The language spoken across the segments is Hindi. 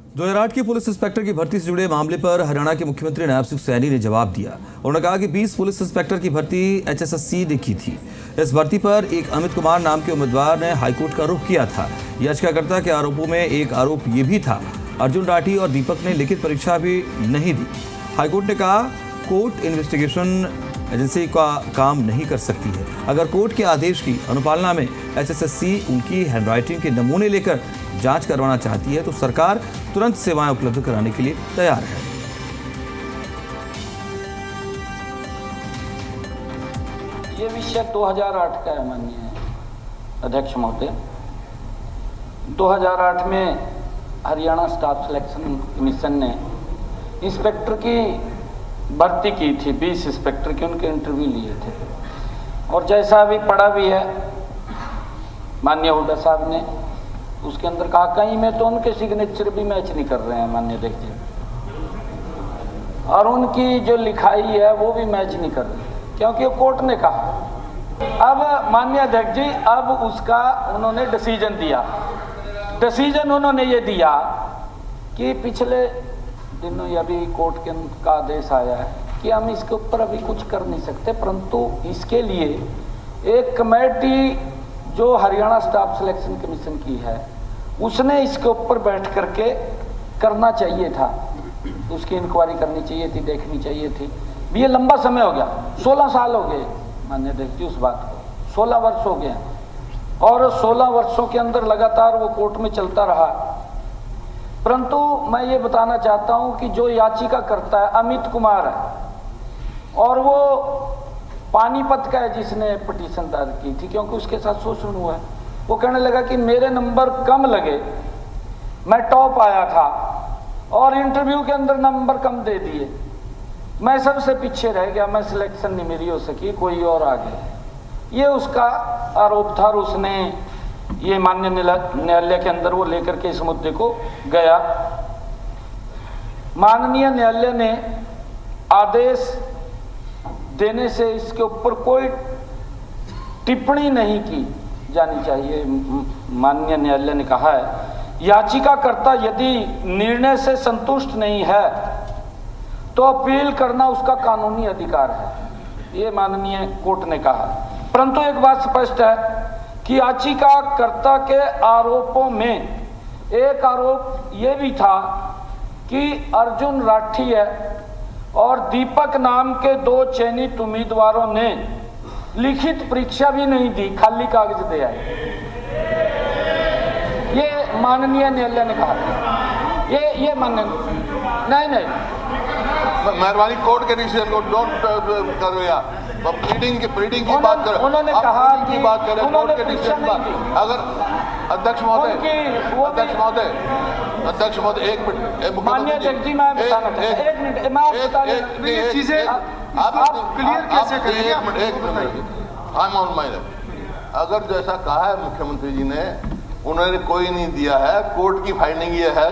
2008 की पुलिस इंस्पेक्टर की भर्ती से जुड़े मामले पर हरियाणा के मुख्यमंत्री नायब सिंह सैनी ने जवाब दिया। उन्होंने कहा कि 20 पुलिस इंस्पेक्टर की भर्ती HSSC ने की थी। इस भर्ती पर एक अमित कुमार नाम के उम्मीदवार ने हाईकोर्ट का रुख किया था। याचिकाकर्ता के आरोपों में एक आरोप ये भी था, अर्जुन राठी और दीपक ने लिखित परीक्षा भी नहीं दी। हाईकोर्ट ने कहा कोर्ट इन्वेस्टिगेशन एजेंसी का काम नहीं कर सकती है। अगर कोर्ट के आदेश की अनुपालना में HSSC उनकी हैंडराइटिंग के नमूने लेकर जांच करवाना चाहती है तो सरकार तुरंत सेवाएं उपलब्ध कराने के लिए तैयार है। ये विषय 2008 का है माननीय अध्यक्ष महोदय। 2008 में हरियाणा स्टाफ सिलेक्शन कमीशन ने इंस्पेक्टर की भर्ती की थी। 20 इंस्पेक्टर के उनके इंटरव्यू लिए थे और जैसा अभी पढ़ा भी है माननीय हुड्डा साहब ने, उसके अंदर कहा कहीं में तो उनके सिग्नेचर भी मैच नहीं कर रहे हैं माननीय अध्यक्ष जी, और उनकी जो लिखाई है वो भी मैच नहीं कर रही, क्योंकि वो कोर्ट ने कहा। अब माननीय अध्यक्ष जी अब उसका उन्होंने डिसीजन दिया। डिसीजन उन्होंने ये दिया कि पिछले दिनों अभी कोर्ट का आदेश आया है कि हम इसके ऊपर अभी कुछ कर नहीं सकते, परंतु इसके लिए एक कमेटी जो हरियाणा स्टाफ सिलेक्शन कमीशन की है उसने इसके ऊपर बैठ करके करना चाहिए था, उसकी इंक्वायरी करनी चाहिए थी, देखनी चाहिए थी। ये लंबा समय हो गया, 16 साल हो गए माननीय अध्यक्ष जी उस बात को, 16 वर्ष हो गए और 16 वर्षों के अंदर लगातार वो कोर्ट में चलता रहा। परंतु मैं ये बताना चाहता हूं कि जो याचिका करता है अमित कुमार है और वो पानीपत का है जिसने पिटीशन दायर की थी, क्योंकि उसके साथ शोषण हुआ है। वो कहने लगा कि मेरे नंबर कम लगे, मैं टॉप आया था और इंटरव्यू के अंदर नंबर कम दे दिए, मैं सबसे पीछे रह गया, मैं सिलेक्शन नहीं मेरी हो सकी, कोई और आ गया। ये उसका आरोप था और उसने ये माननीय न्यायालय के अंदर वो लेकर के इस मुद्दे को गया। माननीय न्यायालय ने आदेश देने से इसके ऊपर कोई टिप्पणी नहीं की जानी चाहिए। माननीय न्यायालय ने कहा है याचिकाकर्ता यदि निर्णय से संतुष्ट नहीं है तो अपील करना उसका कानूनी अधिकार है, ये माननीय कोर्ट ने कहा। परंतु एक बात स्पष्ट है कि याचिकाकर्ता के आरोपों में एक आरोप ये भी था कि अर्जुन राठी है और दीपक नाम के 2 चयनित उम्मीदवारों ने लिखित परीक्षा भी नहीं दी, खाली कागज दे आए। ये माननीय न्यायालय ने कहा। ये माननीय नहीं मेहरबानी कोर्ट के डिसीजन को डोंट करो या प्लीडिंग की बात करें। उन्होंने कहा की बात करें कोर्ट के डिसीजन पर। अगर अध्यक्ष महोदय एक मिनट माननीय अध्यक्ष जी मैं बताना चाहता हूं, एक मिनट मैं बता दूं ये चीजें आप क्लियर कैसे करेंगे? एक minute I am on my. अगर जैसा कहा है मुख्यमंत्री जी ने, उन्होंने कोई नहीं दिया है, कोर्ट की फाइंडिंग ये है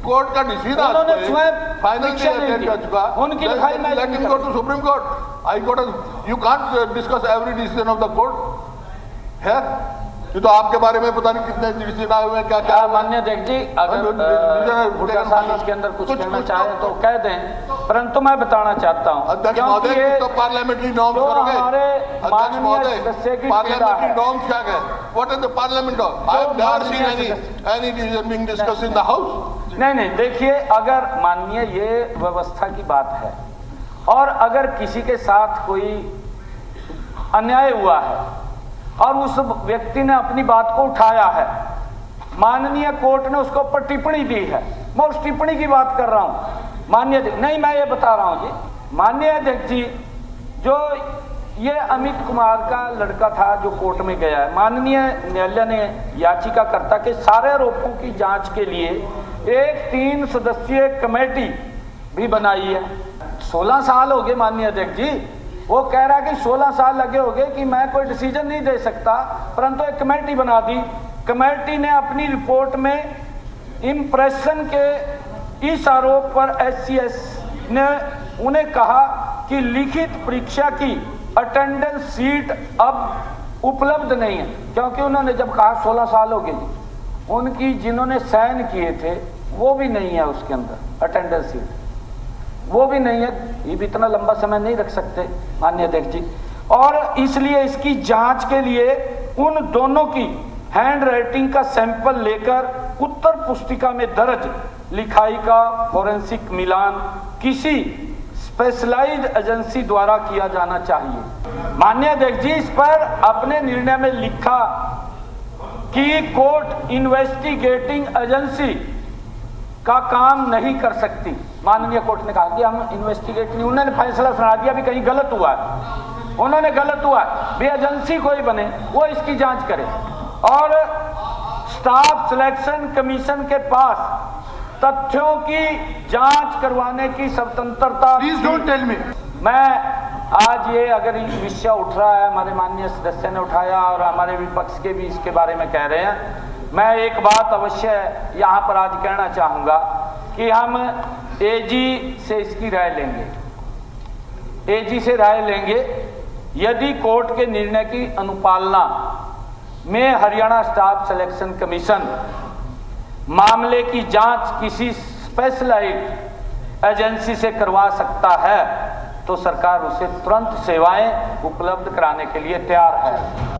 कोर्ट का decision supreme court, high court. You can't discuss every decision of the court है। ये तो आपके बारे में पता नहीं कितने डिसीजन आए हुए हैं, क्या क्या। माननीय अध्यक्ष जी अगर हुड्डा साहब इसके अंदर कुछ कहना चाहे तो कह दें, परंतु मैं बताना चाहता हूं अध्यक्ष महोदय तो पार्लियामेंट्री नॉर्म्स करोगे। अध्यक्ष महोदय पार्लियामेंट्री नॉर्म्स क्या है? What is the parliament norm? I have never seen any decision being discussed in the house. नहीं देखिए, अगर माननीय ये व्यवस्था की बात है और अगर किसी के साथ कोई अन्याय हुआ है और उस व्यक्ति ने अपनी बात को उठाया है, माननीय कोर्ट ने उसके ऊपर टिप्पणी दी है, मैं उस टिप्पणी की बात कर रहा हूं माननीय नहीं, मैं ये बता रहा हूं जी माननीय अध्यक्ष जी, जो ये अमित कुमार का लड़का था जो कोर्ट में गया है, माननीय न्यायालय ने याचिकाकर्ता के सारे आरोपों की जांच के लिए एक 3 सदस्यीय कमेटी भी बनाई है। 16 साल हो गए माननीय अध्यक्ष जी, वो कह रहा है कि 16 साल लगे हो गए कि मैं कोई डिसीजन नहीं दे सकता, परंतु एक कमेटी बना दी। कमेटी ने अपनी रिपोर्ट में इम्प्रेशन के इस आरोप पर HCS ने उन्हें कहा कि लिखित परीक्षा की अटेंडेंस सीट अब उपलब्ध नहीं है, क्योंकि उन्होंने जब कहा 16 साल हो गए जी, उनकी जिन्होंने साइन किए थे वो भी नहीं है उसके अंदर, अटेंडेंस शीट वो भी नहीं है। ये भी इतना लंबा समय नहीं रख सकते माननीय अध्यक्ष जी, और इसलिए इसकी जांच के लिए उन दोनों की हैंड राइटिंग का सैंपल लेकर उत्तर पुस्तिका में दर्ज लिखाई का फोरेंसिक मिलान किसी स्पेशलाइज्ड एजेंसी द्वारा किया जाना चाहिए। माननीय अध्यक्ष जी, इस पर अपने निर्णय में लिखा कि कोर्ट इन्वेस्टिगेटिंग एजेंसी का काम नहीं कर सकती। माननीय कोर्ट ने कहा कि हम इन्वेस्टिगेट नहीं, उन्होंने फैसला सुना दिया भी कहीं गलत हुआ है, उन्होंने गलत हुआ भी एजेंसी कोई बने वो इसकी जांच करे, और स्टाफ सिलेक्शन कमीशन के पास तथ्यों की जांच करवाने की स्वतंत्रता। Please don't tell me. मैं आज ये अगर विषय उठ रहा है, हमारे माननीय सदस्य ने उठाया और हमारे विपक्ष के भी इसके बारे में कह रहे हैं, मैं एक बात अवश्य यहाँ पर आज कहना चाहूँगा कि हम एजी से इसकी राय लेंगे, एजी से राय लेंगे। यदि कोर्ट के निर्णय की अनुपालना में हरियाणा स्टाफ सिलेक्शन कमीशन मामले की जांच किसी स्पेशलाइज्ड एजेंसी से करवा सकता है तो सरकार उसे तुरंत सेवाएं उपलब्ध कराने के लिए तैयार है।